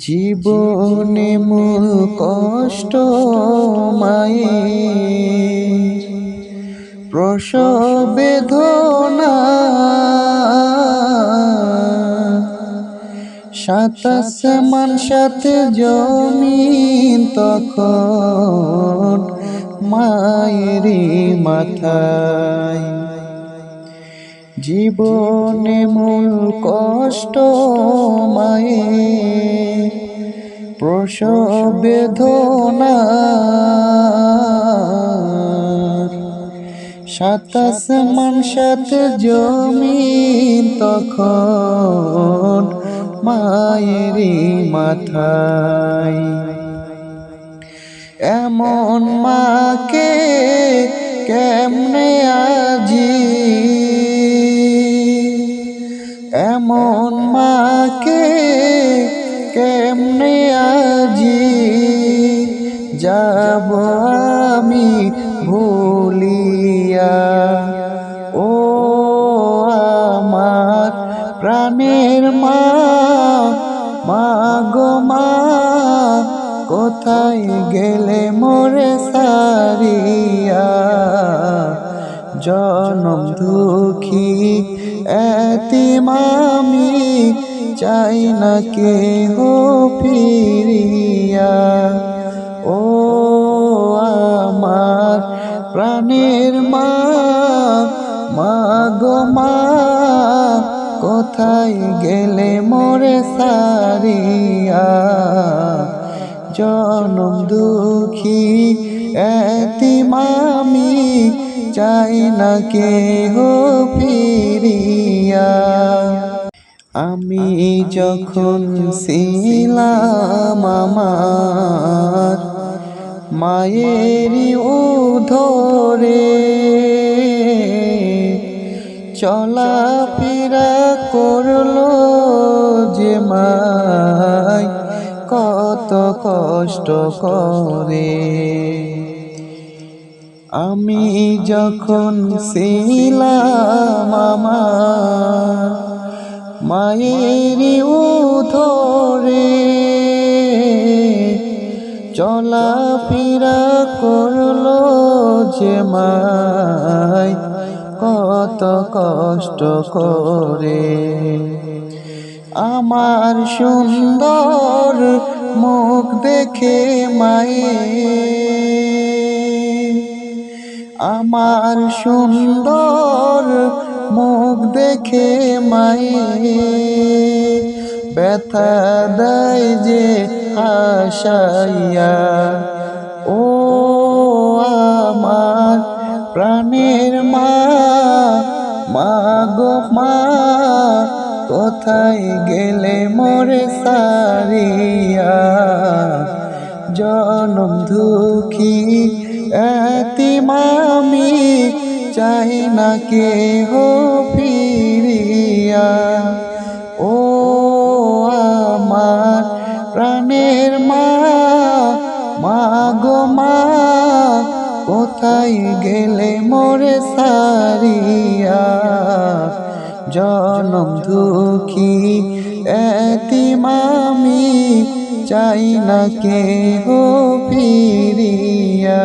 জীবনে মূল কষ্ট মায়ের, প্রসব বেদনা। সাত আসমান সাথে জমিন তখন মায়েরই মাথায়। জীবনে মূল কষ্ট মায়ের, প্রসব বেদনা। সাত আসমান সাথে জমিন তখন মায়েরই মাথায়। এমন মাকে কেমনে আজি, এমন মাকে কেমনে আজি যাব আমি ভুলিয়া। ও আমার প্রাণের মা, মা গো মা, কোথায় গেলে মোরে সারিয়া। জনম দুঃখী এতিম আমি, চাই না কেহ ফিরিয়া। ও আমার প্রাণের মা, মা গো মা, কোথায় গেলে মোরে সারিয়া। জনম দুঃখী এতিম আমি, চাই না কেহ ফিরিয়া। আমি যখন ছিলাম আমার মায়েরই উদরে, চলাফেরা করলো যে মায় কত কষ্ট করে। আমি যখন ছিলাম আমার মায়েরই উদরে, চলাফেরা করলো যে মায় কত কষ্ট করে। আমার সুন্দর মুখ দেখে মায়ে, আমার সুন্দর মুখ দেখে মায়ে, ব্যথা দেয় যে হাসাইয়া। ও আমার প্রাণের মা, মা গো মা, কোথায় গেলে মোরে সারিয়া। জনম দুঃখী এতিম আমি, চাই না কেহ ফিরিয়া। ও আমার প্রাণের মা, মা গো মা, কোথায় গেলে মোরে সারিয়া। জনম দুঃখী এতিম আমি, চাই না কেহ ফিরিয়া।